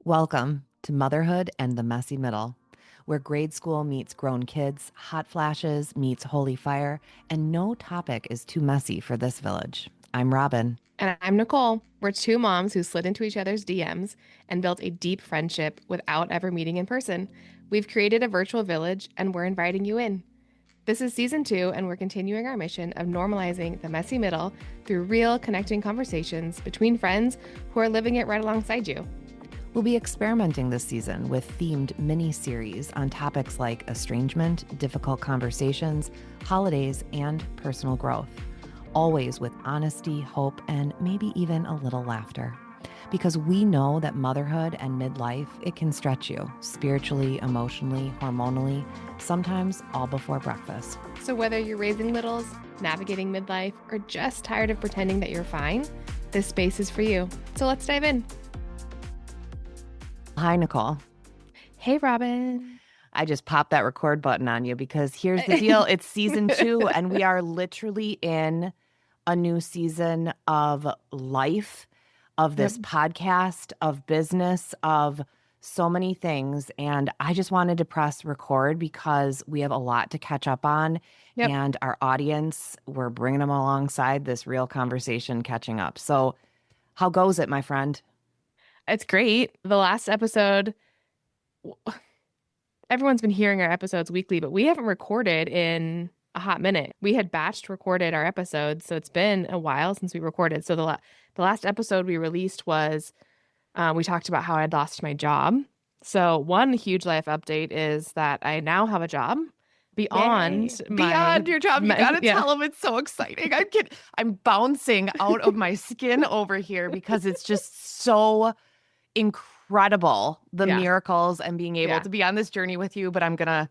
Welcome to Motherhood and the Messy Middle, where grade school meets grown kids, hot flashes meets holy fire, and no topic is too messy for this village. I'm Robin. And I'm Nicole. We're two moms who slid into each other's DMs and built a deep friendship without ever meeting in person. We've created a virtual village and we're inviting you in. This is season 2, and we're continuing our mission of normalizing the messy middle through real, connecting conversations between friends who are living it right alongside you. We'll be experimenting this season with themed mini-series on topics like estrangement, difficult conversations, holidays, and personal growth. Always with honesty, hope, and maybe even a little laughter. Because we know that motherhood and midlife, it can stretch you spiritually, emotionally, hormonally, sometimes all before breakfast. So, whether you're raising littles, navigating midlife, or just tired of pretending that you're fine, this space is for you. So, let's dive in. Hi, Nicole. Hey, Robin. I just popped that record button on you because here's the deal. It's season 2, and we are literally in a new season of life, of this podcast, of business, of so many things. And I just wanted to press record because we have a lot to catch up on. Yep. And our audience, we're bringing them alongside this real conversation catching up. So how goes it, my friend? It's great. The last episode, everyone's been hearing our episodes weekly, but we haven't recorded in a hot minute. We had batched recorded our episodes, so it's been a while since we recorded. So the last episode we released was we talked about how I'd lost my job. So one huge life update is that I now have a job beyond your job. You gotta tell them it's so exciting. I'm bouncing out of my skin over here because it's just so incredible, the miracles and being able to be on this journey with you. But I'm gonna,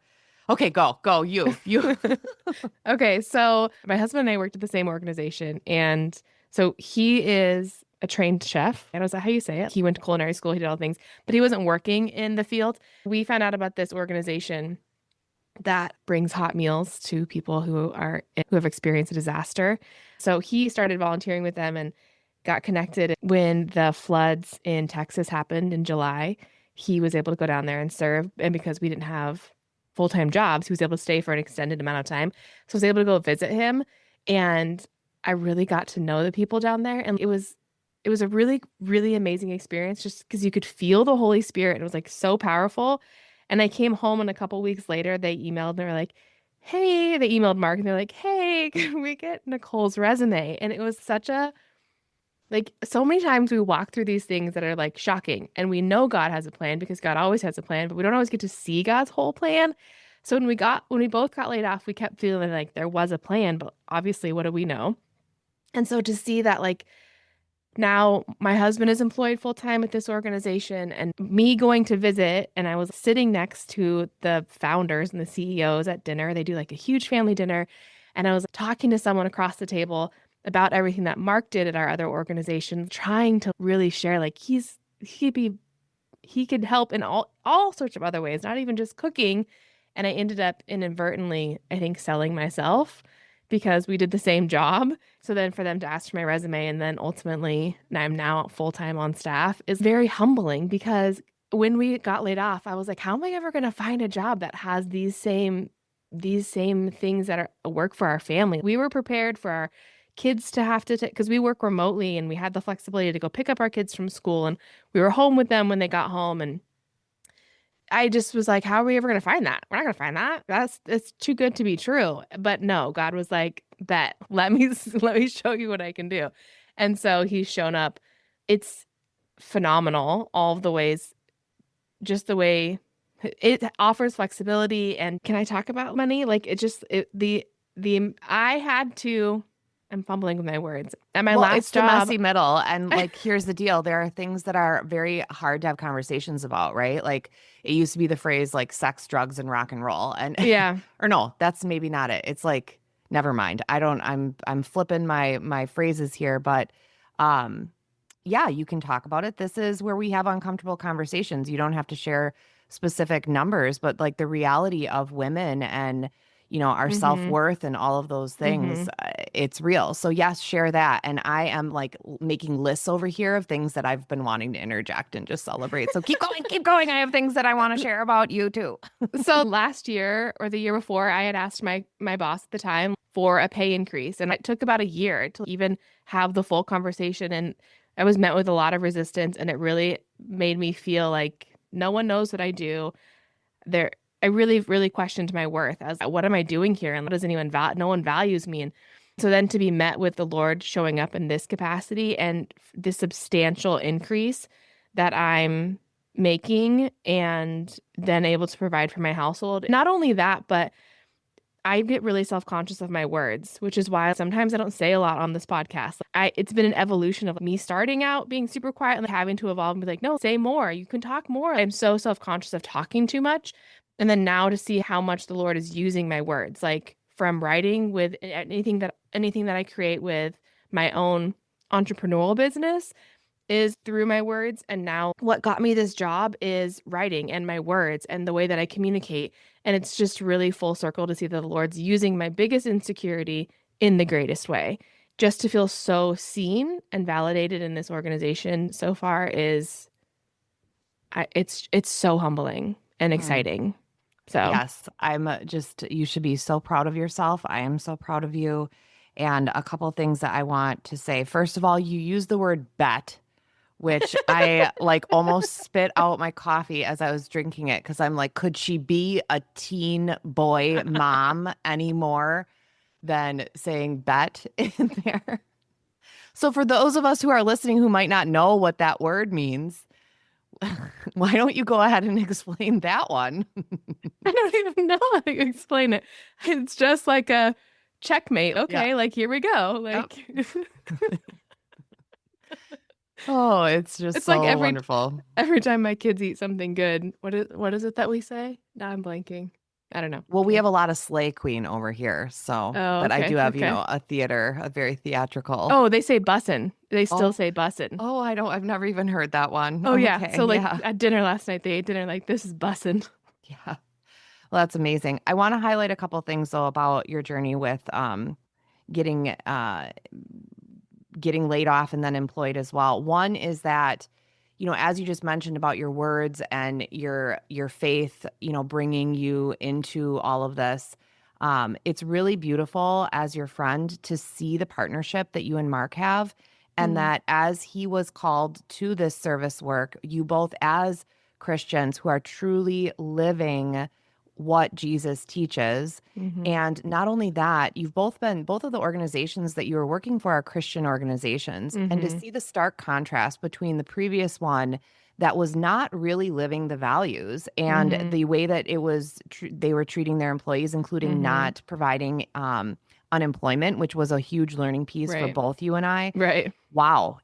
okay, go, you. Okay, so my husband and I worked at the same organization, and so he is a trained chef. And is that how you say it? He went to culinary school, he did all things, but he wasn't working in the field. We found out about this organization that brings hot meals to people who have experienced a disaster. So he started volunteering with them and got connected when the floods in Texas happened in July. He was able to go down there and serve. And because we didn't have full-time jobs, he was able to stay for an extended amount of time. So I was able to go visit him. And I really got to know the people down there. And it was a really, really amazing experience just because you could feel the Holy Spirit. It was like so powerful. And I came home, and a couple weeks later, they emailed and they were like, hey, they emailed Mark and they're like, hey, can we get Nicole's resume? And it was such a, like, so many times we walk through these things that are like shocking, and we know God has a plan because God always has a plan, but we don't always get to see God's whole plan. So when we both got laid off, we kept feeling like there was a plan, but obviously, what do we know? And so to see that, like, now my husband is employed full time at this organization, and me going to visit, and I was sitting next to the founders and the CEOs at dinner. They do like a huge family dinner. And I was talking to someone across the table about everything that Mark did at our other organization, trying to really share, like, he could help in all sorts of other ways, not even just cooking. And I ended up inadvertently, I think, selling myself because we did the same job. So then for them to ask for my resume, and then ultimately I'm now full-time on staff, is very humbling, because when we got laid off, I was like, how am I ever going to find a job that has these same things that are work for our family? We were prepared for our kids to have to take, because we work remotely and we had the flexibility to go pick up our kids from school, and we were home with them when they got home. And I just was like, how are we ever going to find that? We're not going to find that. It's too good to be true. But no, God was like, bet, let me show you what I can do. And so he's shown up. It's phenomenal. All of the ways, just the way it offers flexibility. And can I talk about money? Like, I had to, I'm fumbling with my words. At my last it's job, the messy middle. And like, here's the deal. There are things that are very hard to have conversations about, right? Like, it used to be the phrase like sex, drugs, and rock and roll. And yeah, or no, that's maybe not it. It's like, never mind. I'm flipping my phrases here, but yeah, you can talk about it. This is where we have uncomfortable conversations. You don't have to share specific numbers, but like the reality of women and our self-worth and all of those things. It's real. So yes, share that. And I am like making lists over here of things that I've been wanting to interject and just celebrate. So keep going, keep going. I have things that I want to share about you too. So last year or the year before, I had asked my boss at the time for a pay increase. And it took about a year to even have the full conversation. And I was met with a lot of resistance. And it really made me feel like no one knows what I do. I really, really questioned my worth as what am I doing here? And does anyone no one values me? And so then to be met with the Lord showing up in this capacity and this substantial increase that I'm making and then able to provide for my household. Not only that, but I get really self-conscious of my words, which is why sometimes I don't say a lot on this podcast. It's been an evolution of me starting out being super quiet and having to evolve and be like, no, say more. You can talk more. I'm so self-conscious of talking too much. And then now to see how much the Lord is using my words, like from writing with anything that I create with my own entrepreneurial business is through my words. And now what got me this job is writing and my words and the way that I communicate. And it's just really full circle to see that the Lord's using my biggest insecurity in the greatest way. Just to feel so seen and validated in this organization so far it's so humbling and exciting. So yes, you should be so proud of yourself. I am so proud of you. And a couple things that I want to say. First of all, you use the word bet, which I like almost spit out my coffee as I was drinking it because I'm like, could she be a teen boy mom anymore than saying bet in there? So for those of us who are listening who might not know what that word means, why don't you go ahead and explain that one? I don't even know how to explain it. It's just like a checkmate. Okay, like here we go. Like oh, it's just so like wonderful. Every time my kids eat something good, what is it that we say? Now I'm blanking. I don't know. Well, we have a lot of Slay Queen over here, so but I do have, a very theatrical. Oh, they say bussin'. They still say bussin'. Oh, I've never even heard that one. Oh, yeah. So at dinner last night, they ate dinner like, this is bussin'. Yeah. Well, that's amazing. I want to highlight a couple things though about your journey with getting laid off and then employed as well. One is that, as you just mentioned about your words and your faith, bringing you into all of this, it's really beautiful as your friend to see the partnership that you and Mark have, and that as he was called to this service work, you both as Christians who are truly living what Jesus teaches. And not only that, both of the organizations that you were working for are Christian organizations. And to see the stark contrast between the previous one that was not really living the values and the way that they were treating their employees, including not providing unemployment, which was a huge learning piece for both you and I. Right. Wow.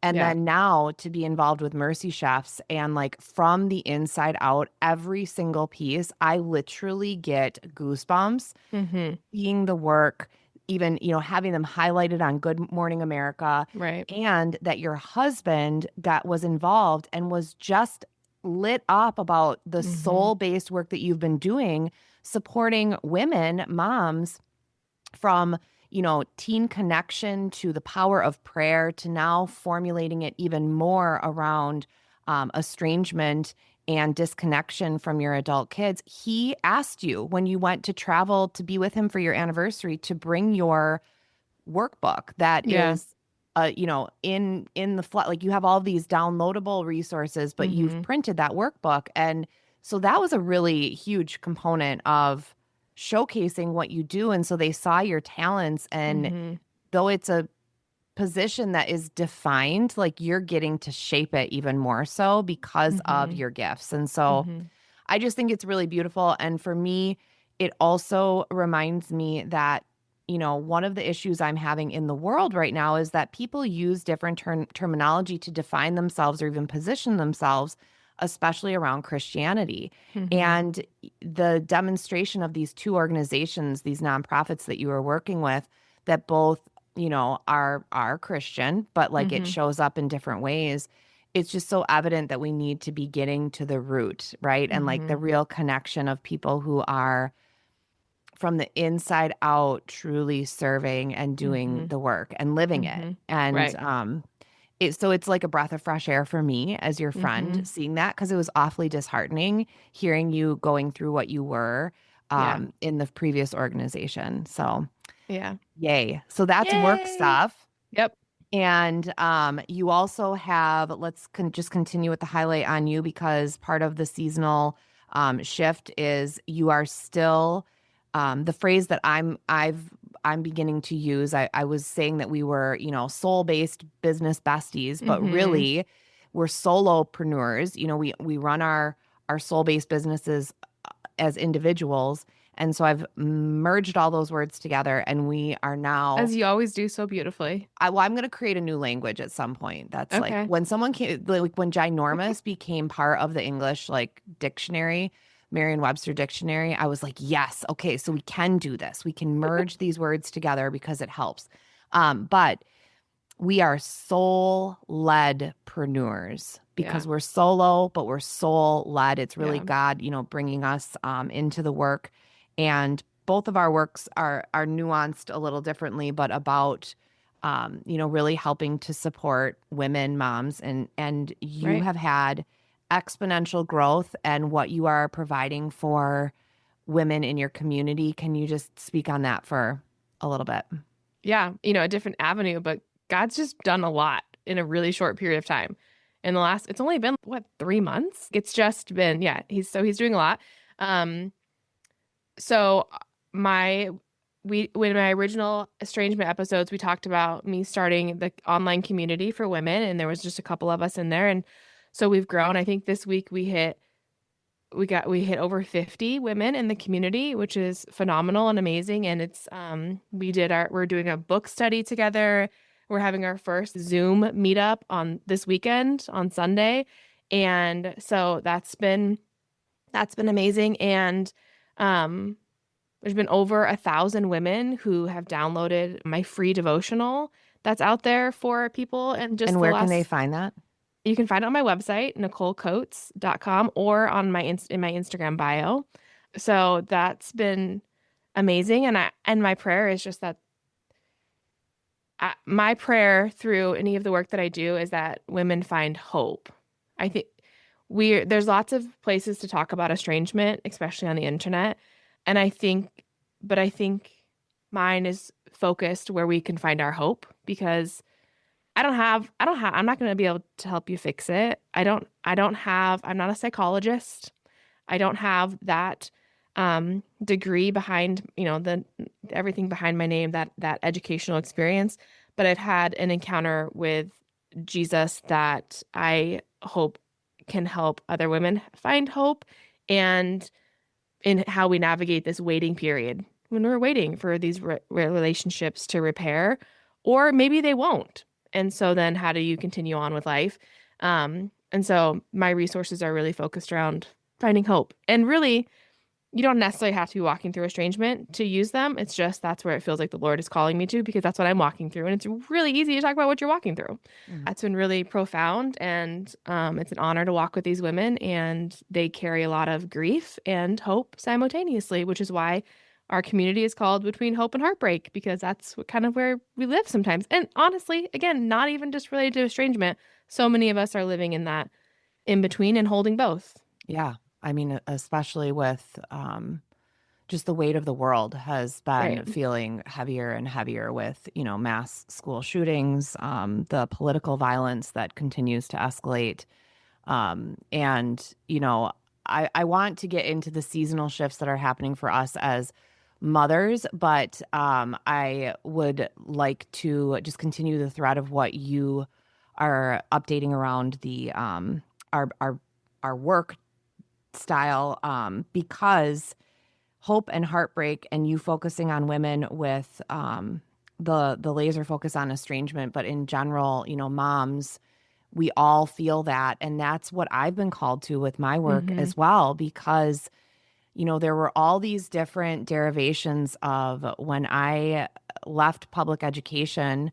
And then now to be involved with Mercy Chefs and like from the inside out, every single piece, I literally get goosebumps seeing the work, even, having them highlighted on Good Morning America. Right. And that your husband was involved and was just lit up about the soul-based work that you've been doing, supporting women, moms from teen connection to the power of prayer to now formulating it even more around estrangement and disconnection from your adult kids. He asked you when you went to travel to be with him for your anniversary to bring your workbook that is in the flat, like you have all these downloadable resources, but you've printed that workbook. And so that was a really huge component of showcasing what you do. And so they saw your talents, and though it's a position that is defined, like you're getting to shape it even more so because of your gifts. And so I just think it's really beautiful. And for me, it also reminds me that, one of the issues I'm having in the world right now is that people use different terminology to define themselves or even position themselves, especially around Christianity. And the demonstration of these two organizations, these nonprofits that you were working with, that both, are Christian, but like it shows up in different ways. It's just so evident that we need to be getting to the root, right? And like the real connection of people who are, from the inside out, truly serving and doing the work and living it. And Right. so it's like a breath of fresh air for me as your friend seeing that, because it was awfully disheartening hearing you going through what you were Yeah. in the previous organization. So Yeah. yay. So that's work Yay. stuff. Yep. And you also have, let's just continue with the highlight on you, because part of the seasonal shift is you are still the phrase that I'm beginning to use. I was saying that we were, soul-based business besties, but Mm-hmm. really we're solopreneurs. We run our soul-based businesses as individuals. And so I've merged all those words together, and we are now As you always do so beautifully. I'm going to create a new language at some point. That's like Okay. when someone came, like when ginormous became part of the English like dictionary, Merriam-Webster dictionary, I was like, yes, okay, so we can do this. We can merge these words together because it helps. But we are soul-led preneurs Yeah. because we're solo, but we're soul-led. It's really Yeah. God, bringing us into the work. And both of our works are nuanced a little differently, but about really helping to support women, moms, and you Right. have had exponential growth and what you are providing for women in your community. Can you just speak on that for a little bit? Yeah. A different avenue, but God's just done a lot in a really short period of time. It's only been what, 3 months? It's just been, yeah, he's doing a lot. Um, so my when my original estrangement episodes, we talked about me starting the online community for women, and there was just a couple of us in there. And so we've grown. I think this week we hit over 50 women in the community, which is phenomenal and amazing. And we're doing a book study together. We're having our first Zoom meetup on this weekend on Sunday. And so that's been amazing. And um there's been over 1,000 women who have downloaded my free devotional that's out there for people. And just And the where can they last find that? You can find it on my website, NicoleCoates.com, or on in my Instagram bio. So that's been amazing. And my prayer is just that my prayer through any of the work that I do is that women find hope. I think there's lots of places to talk about estrangement, especially on the internet. And I think mine is focused where we can find our hope, because I'm not going to be able to help you fix it. I'm not a psychologist. I don't have that degree behind, the everything behind my name, that educational experience, but I've had an encounter with Jesus that I hope can help other women find hope, and in how we navigate this waiting period when we're waiting for these relationships to repair, or maybe they won't. And so then how do you continue on with life? And so my resources are really focused around finding hope. And really, you don't necessarily have to be walking through estrangement to use them. It's just that's where it feels like the Lord is calling me to, because that's what I'm walking through. And it's really easy to talk about what you're walking through. Mhm. That's been really profound. And it's an honor to walk with these women. And they carry a lot of grief and hope simultaneously, which is why our community is called Between Hope and Heartbreak, because that's kind of where we live sometimes. And honestly, again, not even just related to estrangement. So many of us are living in that in between and holding both. Yeah. I mean, especially with just the weight of the world has been Right. feeling heavier and heavier with, mass school shootings, the political violence that continues to escalate. And, I want to get into the seasonal shifts that are happening for us as mothers, but I would like to just continue the thread of what you are updating around the our work style, because hope and heartbreak, and you focusing on women with the laser focus on estrangement, but in general, moms, we all feel that, and that's what I've been called to with my work Mm-hmm. as well, because there were all these different derivations of when I left public education.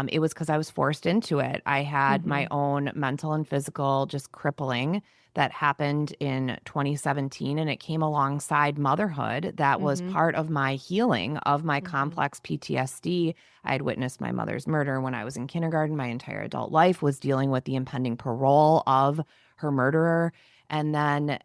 It was because I was forced into it. I had my Mhm. own mental and physical just crippling that happened in 2017, and it came alongside motherhood. That was Mhm. part of my healing of my Mhm. complex PTSD. I had witnessed my mother's murder when I was in kindergarten. My entire adult life was dealing with the impending parole of her murderer, and then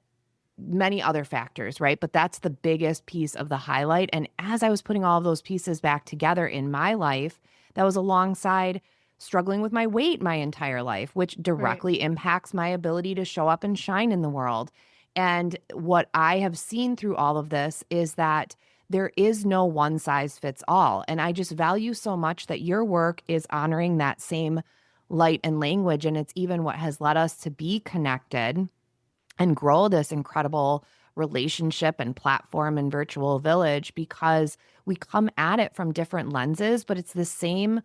many other factors, right? But that's the biggest piece of the highlight. And as I was putting all of those pieces back together in my life, that was alongside struggling with my weight my entire life, which Right. directly impacts my ability to show up and shine in the world. And what I have seen through all of this is that there is no one size fits all. And I just value so much that your work is honoring that same light and language. And it's even what has led us to be connected and grow this incredible relationship and platform and virtual village, because we come at it from different lenses, but it's the same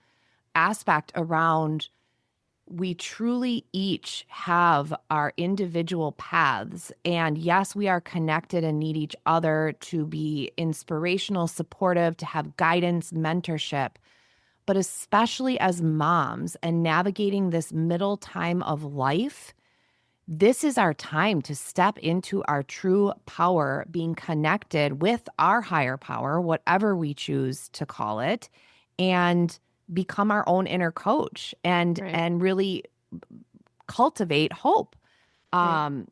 aspect around we truly each have our individual paths. And yes, we are connected and need each other to be inspirational, supportive, to have guidance, mentorship. But especially as moms and navigating this middle time of life, this is our time to step into our true power, being connected with our higher power, whatever we choose to call it, and become our own inner coach Right. and really cultivate hope. Right. Um,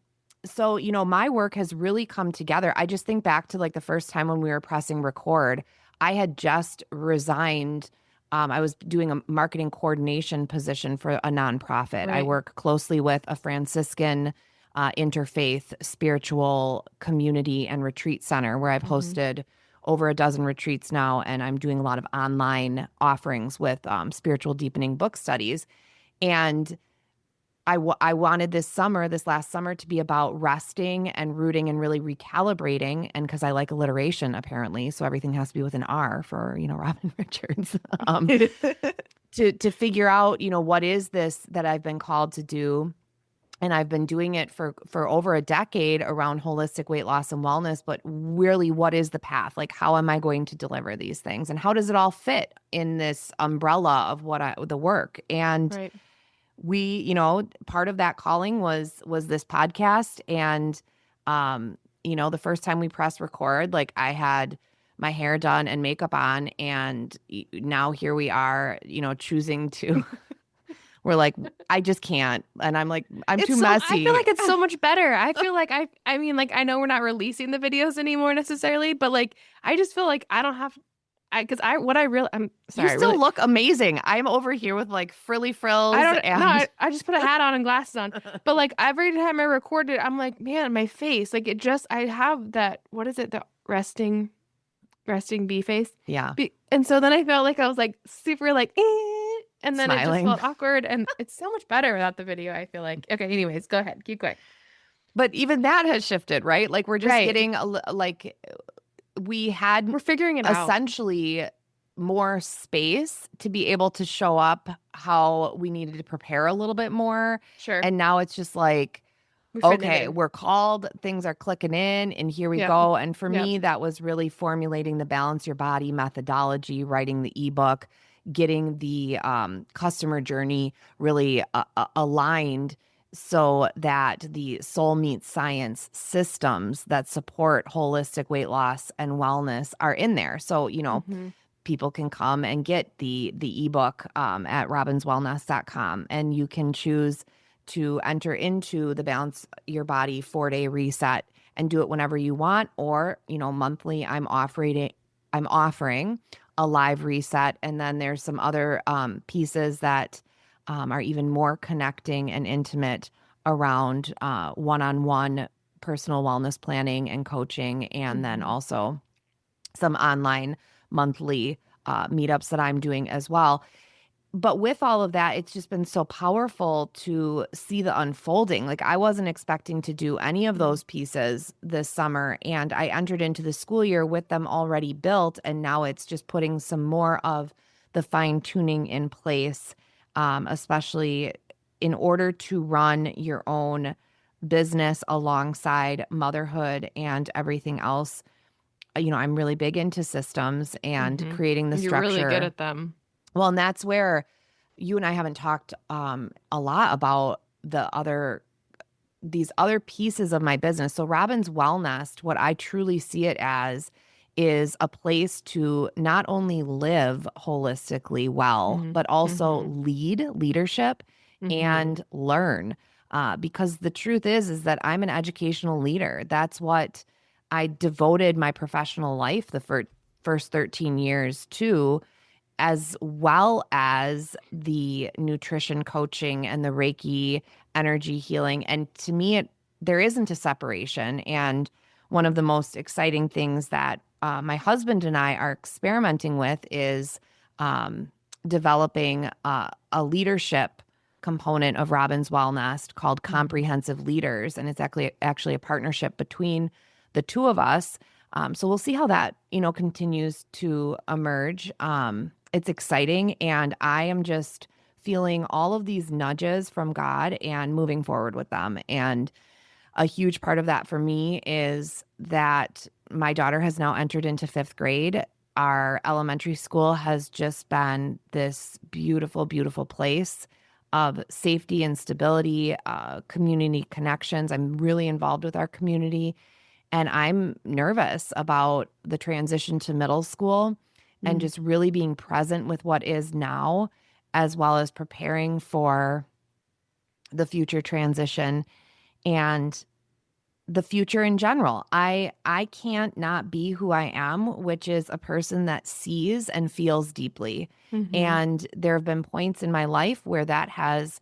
so, my work has really come together. I just think back to like the first time when we were pressing record, I had just resigned. I was doing a marketing coordination position for a nonprofit. I Right. work closely with a Franciscan interfaith spiritual community and retreat center where I've Mhm. hosted over a dozen retreats now. And I'm doing a lot of online offerings with spiritual deepening book studies. And I wanted this last summer to be about resting and rooting and really recalibrating. And because I like alliteration, apparently, so everything has to be with an R for, Robin Richards, to figure out, what is this that I've been called to do. And I've been doing it for over a decade around holistic weight loss and wellness, but really, what is the path? Like, how am I going to deliver these things? And how does it all fit in this umbrella of the work? And Right. we, part of that calling was this podcast. And the first time we pressed record, like I had my hair done and makeup on, and now here we are, choosing to we're like, I just can't. And I'm like, I'm too I feel messy. like it's so much better. I feel like I mean like I know we're not releasing the videos anymore necessarily, but like I just feel like I don't have because I what I really I'm You sorry, I still really look amazing. I'm over here with like frilly I frills don't no, and I just put a hat on and glasses on. But like every time I record it, I'm like, man, my face, like it just I have that what is it, the resting bee face. yeah, And so then I felt like I was like super like and then it just smiling. felt awkward and it's so much better without the video, I feel like. Okay, anyways, go ahead. Keep going. But even that has shifted, right? Like we're just Right. getting like we had We're figuring it out. essentially more space to be able to show up how we needed to prepare a little bit more. Sure. And now it's just like, We fit it okay, in. we're called, things are clicking in, and here we Yep. go. And for Yep. me, that was really formulating the Balance Your Body methodology, writing the ebook, getting the customer journey really aligned so that the soul meets science systems that support holistic weight loss and wellness are in there. So, Mm-hmm. people can come and get the ebook at robinswellness.com, and you can choose to enter into the Balance Your Body 4-day reset and do it whenever you want, or monthly. I'm offering a live reset, and then there's some other pieces that are even more connecting and intimate around one-on-one personal wellness planning and coaching, and then Mm-hmm. also some online monthly meetups that I'm doing as well. But with all of that, it's just been so powerful to see the unfolding. Like I wasn't expecting to do any of those pieces this summer, and I entered into the school year with them already built, and now it's just putting some more of the fine tuning in place, especially in order to run your own business alongside motherhood and everything else. I'm really big into systems and Mm-hmm. creating the You're really good structure. at them. Well, and that's where you and I haven't talked a lot about these other pieces of my business. So Robin's Wellnest, what I truly see it as is a place to not only live holistically well, Mhm. but also Mhm. leadership Mhm. and learn. Because the truth is that I'm an educational leader. That's what I devoted my professional life the first 13 years to, as well as the nutrition coaching and the Reiki energy healing. And to me, there isn't a separation. And one of the most exciting things that my husband and I are experimenting with is um, developing a leadership component of Robin's Wellness called Mhm. Comprehensive Leaders, and it's actually a partnership between the two of us. So we'll see how that continues to emerge. It's exciting, and I am just feeling all of these nudges from God and moving forward with them. And a huge part of that for me is that my daughter has now entered into fifth grade. Our elementary school has just been this beautiful, beautiful place of safety and stability, community connections. I'm really involved with our community, and I'm nervous about the transition to middle school and Mm. just really being present with what is now, as well as preparing for the future transition and the future in general. I can't not be who I am, which is a person that sees and feels deeply. Mhm. And there have been points in my life where that has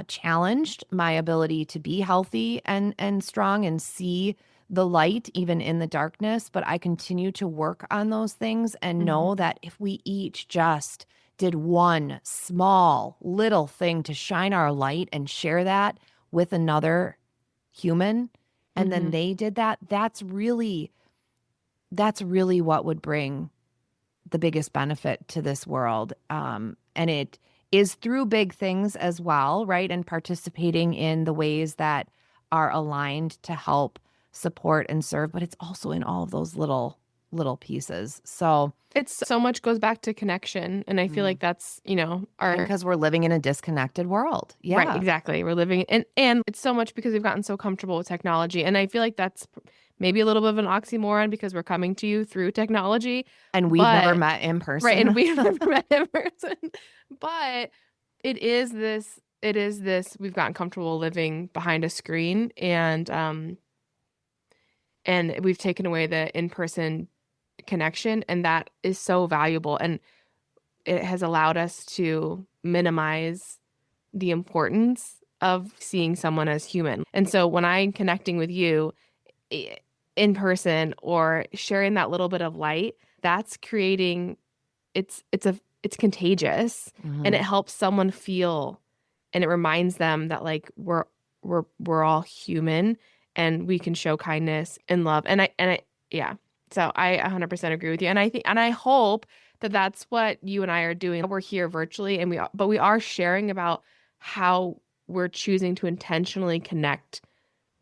challenged my ability to be healthy and strong and see the light even in the darkness. But I continue to work on those things and know Mhm. that if we each just did one small little thing to shine our light and share that with another human, and then Mhm. they did that, that's really what would bring the biggest benefit to this world. And it is through big things as well, right? And participating in the ways that are aligned to help support and serve, but it's also in all of those little pieces. So, It's so much goes back to connection, and I feel mm, like that's, and our because we're living in a disconnected world. right, Yeah. exactly. We're living and it's so much because we've gotten so comfortable with technology, and I feel like that's maybe a little bit of an oxymoron because we're coming to you through technology, And we've never but met in right, and person. we've never met in person. But it is this we've gotten comfortable living behind a screen, and we've taken away the in-person connection, and that is so valuable, and it has allowed us to minimize the importance of seeing someone as human. And so when I'm connecting with you i- in person or sharing that little bit of light, that's creating it's contagious, and Mhm. it helps someone feel, and it reminds them that like we're all human, and we can show kindness and love. And I yeah. So I 100% agree with you. And I think, and I hope that that's what you and I are doing. We're here virtually, but we are sharing about how we're choosing to intentionally connect.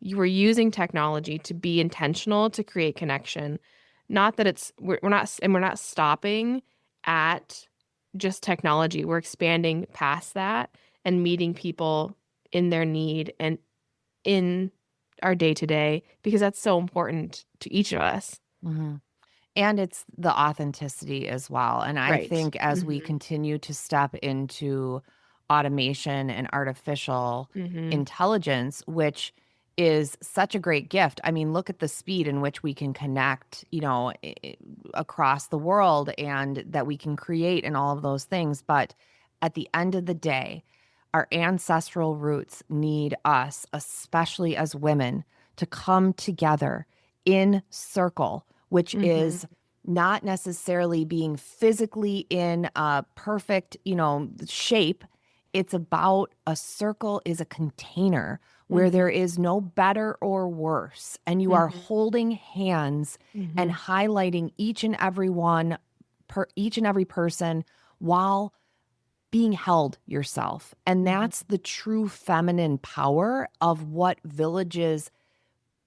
You were using technology to be intentional to create connection. Not that we're not stopping at just technology. We're expanding past that and meeting people in their need and in our day to day, because that's so important to each of us. Mhm. And it's the authenticity as well. And I Right. think as we Mhm. continue to step into automation and artificial Mhm. intelligence, which is such a great gift. I mean, look at the speed in which we can connect, across the world, and that we can create and all of those things. But at the end of the day, our ancestral roots need us, especially as women, to come together in circle, which Mhm. is not necessarily being physically in a perfect, shape. It's about a circle is a container where there Mhm. is no better or worse. And you are Mhm. holding hands and Mhm. highlighting each and every person while being held yourself. And Mhm. that's the true feminine power of what villages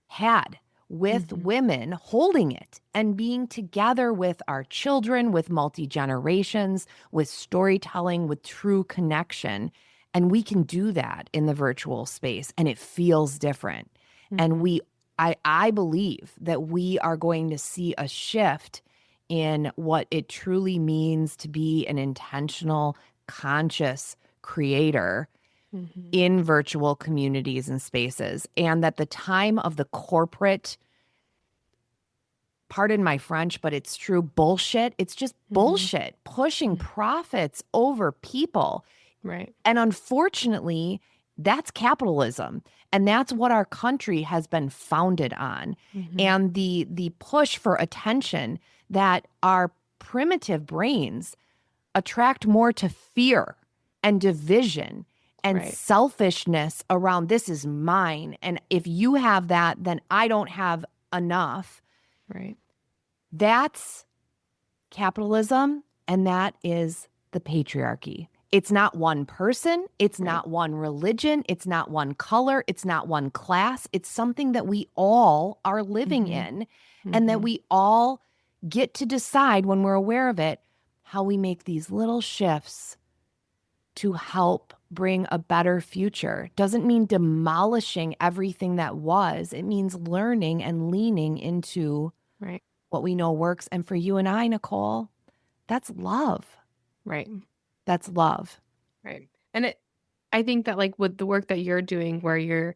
had. with women holding it and being together with our children, with multi-generations, with storytelling, with true connection. And we can do that in the virtual space, and it feels different. And I believe that we are going to see a shift in what it truly means to be an intentional, conscious creator in virtual communities and spaces. And that the time of the corporate, pardon my French, but it's true, bullshit. It's just bullshit, pushing profits over people. Right. And unfortunately, that's capitalism. And that's what our country has been founded on. And the push for attention that our primitive brains attract more to fear and division and selfishness around this is mine. And if you have that, then I don't have enough. Right. That's capitalism, and that is the patriarchy. It's not one person. It's not one religion. It's not one color. It's not one class. It's something that we all are living in, and that we all get to decide when we're aware of it, how we make these little shifts to help bring a better future. Doesn't mean demolishing everything that was. It means learning and leaning into what we know works. And for you and I, Nicole, that's love. Right. That's love. Right. And I think that like with the work that you're doing where you're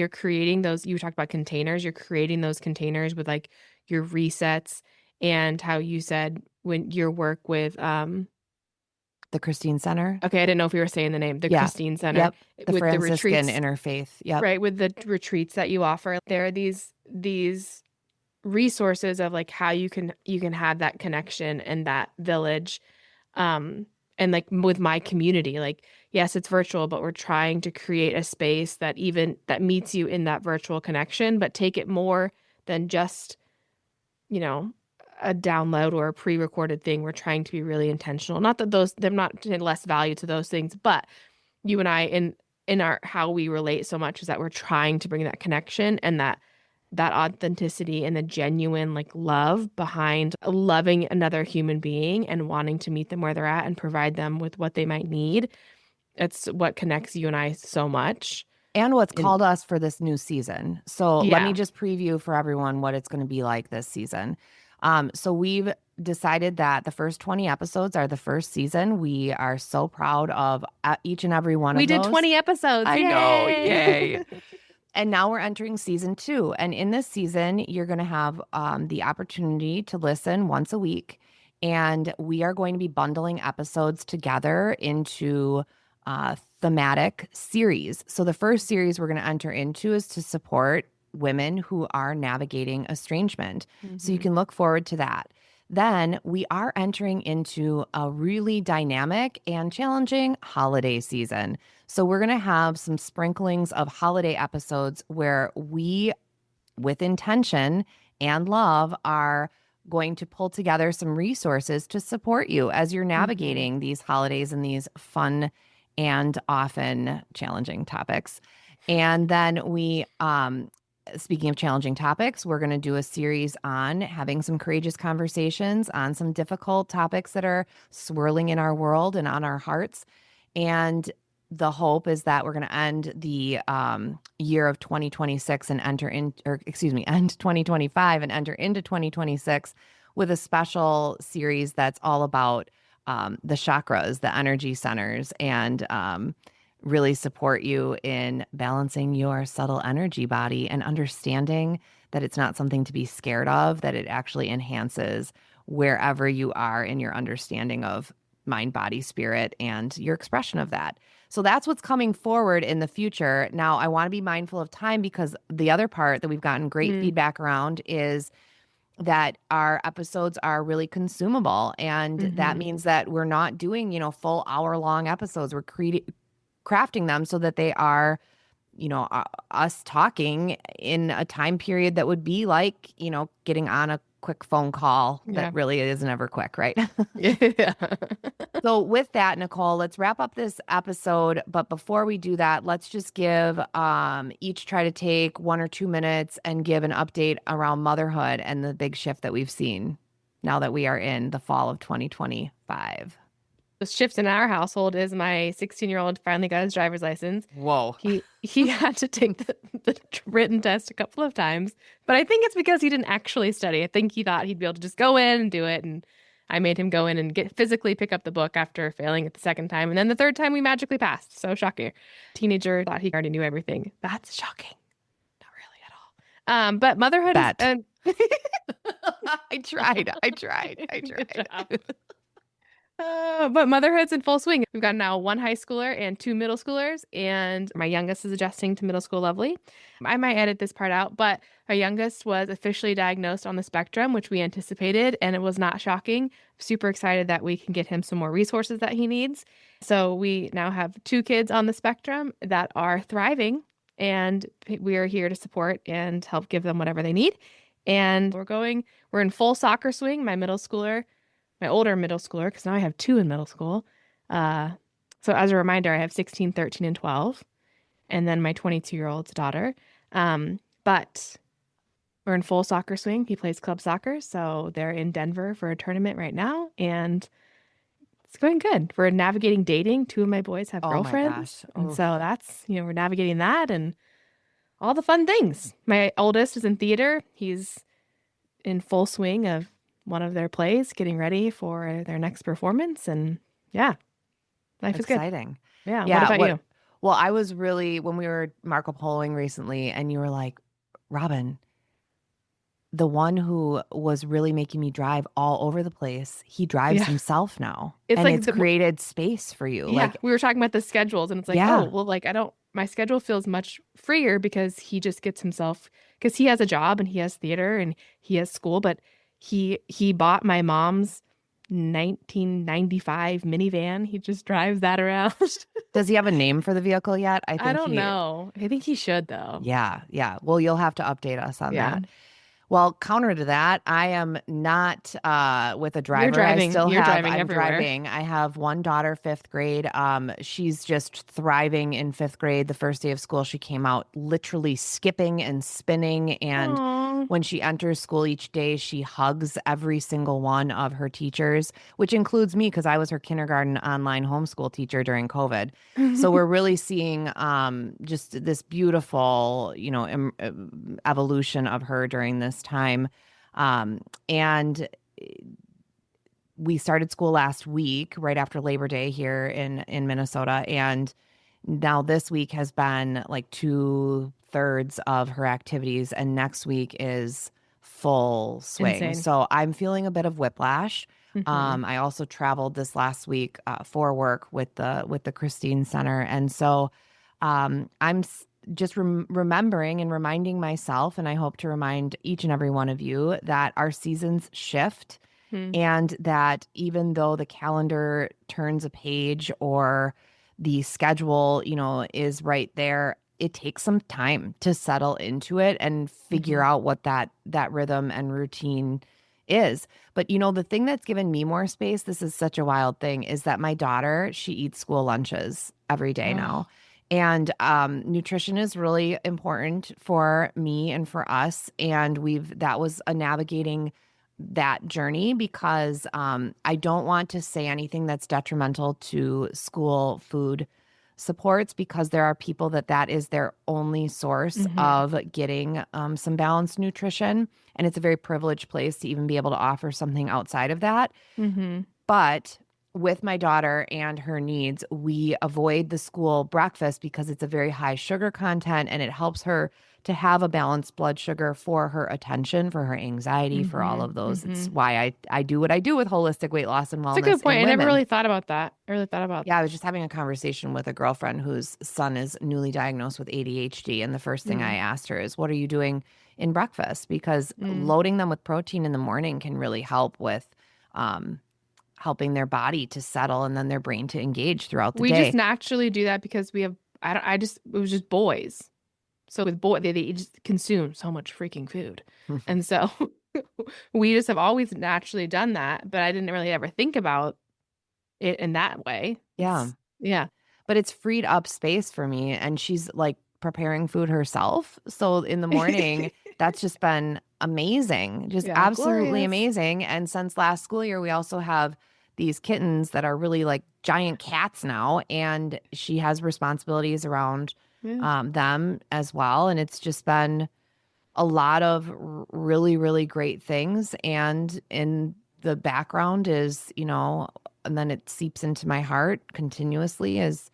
creating those, you talked about containers, you're creating those containers with like your resets, and how you said when your work with the Christine Center. Okay, I didn't know if you were saying the name. The Christine Center. Yep. The with Franciscan the retreats, interfaith. Yep. Right, with the retreats that you offer. There are these resources of like how you can have that connection and that village. And like with my community, like, yes, it's virtual, but we're trying to create a space that meets you in that virtual connection, but take it more than just, a download or a pre-recorded thing. We're trying to be really intentional. Not that they're not less value to those things, but you and I in our how we relate so much is that we're trying to bring that connection and that authenticity and the genuine like love behind loving another human being and wanting to meet them where they're at and provide them with what they might need. It's what connects you and I so much. And what's called us for this new season. So let me just preview for everyone what it's going to be like this season. So we've decided that the first 20 episodes are the first season. We are so proud of each and every one of those. We did 20 episodes. I know. Yay. Yay. And now we're entering season 2. And in this season, you're going to have the opportunity to listen once a week. And we are going to be bundling episodes together into thematic series. So the first series we're going to enter into is to support women who are navigating estrangement. So you can look forward to that. Then we are entering into a really dynamic and challenging holiday season. So we're going to have some sprinklings of holiday episodes where we, with intention and love, are going to pull together some resources to support you as you're navigating these holidays and these fun and often challenging topics. And then we, speaking of challenging topics, we're going to do a series on having some courageous conversations on some difficult topics that are swirling in our world and on our hearts. And the hope is that we're going to end the year of 2026 and end 2025 and enter into 2026 with a special series that's all about the chakras, the energy centers, and really support you in balancing your subtle energy body and understanding that it's not something to be scared of, that it actually enhances wherever you are in your understanding of mind, body, spirit, and your expression of that. So that's what's coming forward in the future. Now, I want to be mindful of time because the other part that we've gotten great feedback around is that our episodes are really consumable. And that means that we're not doing, full hour-long episodes. We're crafting them so that they are, us talking in a time period that would be like, getting on a quick phone call Yeah. that really isn't ever quick, right? Yeah. So with that, Nicole, let's wrap up this episode. But before we do that, let's just give each try to take 1 or 2 minutes and give an update around motherhood and the big shift that we've seen now that we are in the fall of 2025. The shift in our household is my 16-year-old finally got his driver's license. Whoa. He had to take the written test a couple of times, but I think it's because he didn't actually study. I think he thought he'd be able to just go in and do it, and I made him go in and physically pick up the book after failing it the second time, and then the third time we magically passed. So shocking. Teenager thought he already knew everything. That's shocking. Not really at all. But motherhood Bet. is. I tried. Good job. But motherhood's in full swing. We've got now one high schooler and two middle schoolers, and my youngest is adjusting to middle school lovely. I might edit this part out, but our youngest was officially diagnosed on the spectrum, which we anticipated, and it was not shocking. Super excited that we can get him some more resources that he needs. So we now have two kids on the spectrum that are thriving, and we are here to support and help give them whatever they need. And we're in full soccer swing. My older middle schooler, because now I have two in middle school. So as a reminder, I have 16, 13, and 12, and then my 22-year-old's daughter. But we're in full soccer swing. He plays club soccer, so they're in Denver for a tournament right now, and it's going good. We're navigating dating. Two of my boys have girlfriends, and so that's, we're navigating that and all the fun things. My oldest is in theater. He's in full swing of one of their plays, getting ready for their next performance. And yeah, life is good. Exciting. Yeah. What about you? Well, I was really, when we were Marco Poloing recently, and you were like, Robin, the one who was really making me drive all over the place, he drives himself now. It's like it's created space for you. Yeah, we were talking about the schedules, and it's like, oh, well, like my schedule feels much freer because he just gets himself, because he has a job and he has theater and he has school, but he bought my mom's 1995 minivan. He just drives that around. Does he have a name for the vehicle yet? I don't know. I think he should, though. Yeah. Well, you'll have to update us on that. Well, counter to that, I am not with a driver. You're driving. I'm everywhere. driving. I have one daughter, 5th grade. She's just thriving in 5th grade. The first day of school, she came out literally skipping and spinning. And when she enters school each day, she hugs every single one of her teachers, which includes me because I was her kindergarten online homeschool teacher during COVID. So we're really seeing just this beautiful, evolution of her during this time. And we started school last week, right after Labor Day here in Minnesota. And now this week has been like 2/3 of her activities. And next week is full swing. Insane. So I'm feeling a bit of whiplash. I also traveled this last week for work with the Christine Center. And so I'm just remembering and reminding myself, and I hope to remind each and every one of you, that our seasons shift and that even though the calendar turns a page or the schedule, is right there, it takes some time to settle into it and figure out what that rhythm and routine is. But, the thing that's given me more space, this is such a wild thing, is that my daughter, she eats school lunches every day now. And nutrition is really important for me and for us. And that was a navigating that journey because I don't want to say anything that's detrimental to school food supports, because there are people that is their only source of getting some balanced nutrition. And it's a very privileged place to even be able to offer something outside of that. But with my daughter and her needs, we avoid the school breakfast because it's a very high sugar content, and it helps her to have a balanced blood sugar for her attention, for her anxiety, for all of those. It's why I do what I do with holistic weight loss and wellness. That's a good point. I never really thought about that. Yeah, I was just having a conversation with a girlfriend whose son is newly diagnosed with ADHD. And the first thing I asked her is, what are you doing in breakfast? Because loading them with protein in the morning can really help with helping their body to settle and then their brain to engage throughout the day. We just naturally do that because we have, it was just boys. So with boys, they just consume so much freaking food. And so we just have always naturally done that, but I didn't really ever think about it in that way. Yeah. Yeah. But it's freed up space for me, and she's like preparing food herself. So in the morning, that's just been amazing, just Yeah, absolutely glorious. amazing. And since last school year, we also have these kittens that are really like giant cats now, and she has responsibilities around Yeah. them as well. And it's just been a lot of really, really great things. And in the background is, and then it seeps into my heart continuously, is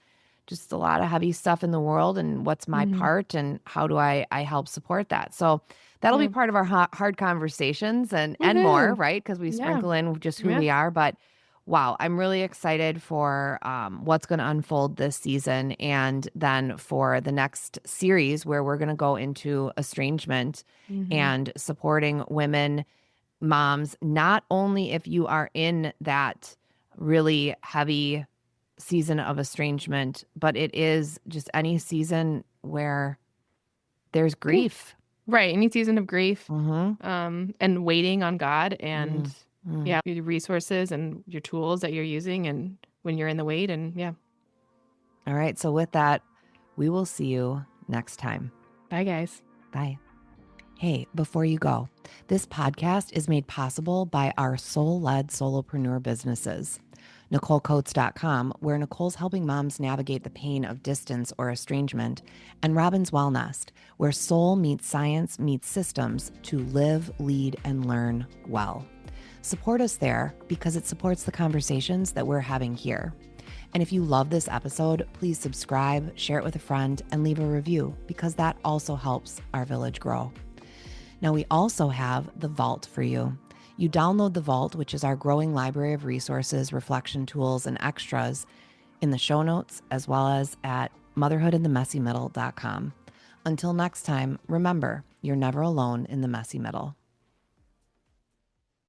just a lot of heavy stuff in the world, and what's my Mhm. part, and how do I help support that. So that'll be Yeah. part of our hard conversations and more, Woohoo. right? Because we Yeah. sprinkle in just who Yeah. we are. But wow, I'm really excited for what's going to unfold this season, and then for the next series where we're going to go into estrangement Mhm. and supporting women, moms, not only if you are in that really heavy season of estrangement, but it is just any season where there's Yeah. grief. Right. Any season of grief, Mm-hmm. and waiting on God and Mm-hmm. yeah, your resources and your tools that you're using and when you're in the wait and yeah. All right. So with that, we will see you next time. Bye guys. Bye. Hey, before you go, this podcast is made possible by our soul-led solopreneur businesses. NicoleCoates.com, where Nicole's helping moms navigate the pain of distance or estrangement, and Robin's Wellnest, where soul meets science meets systems to live, lead, and learn well. Support us there because it supports the conversations that we're having here. And if you love this episode, please subscribe, share it with a friend, and leave a review because that also helps our village grow. Now, we also have the Vault for you. You download the Vault, which is our growing library of resources, reflection tools, and extras in the show notes, as well as at motherhoodinthemessymiddle.com. Until next time, remember, you're never alone in the messy middle.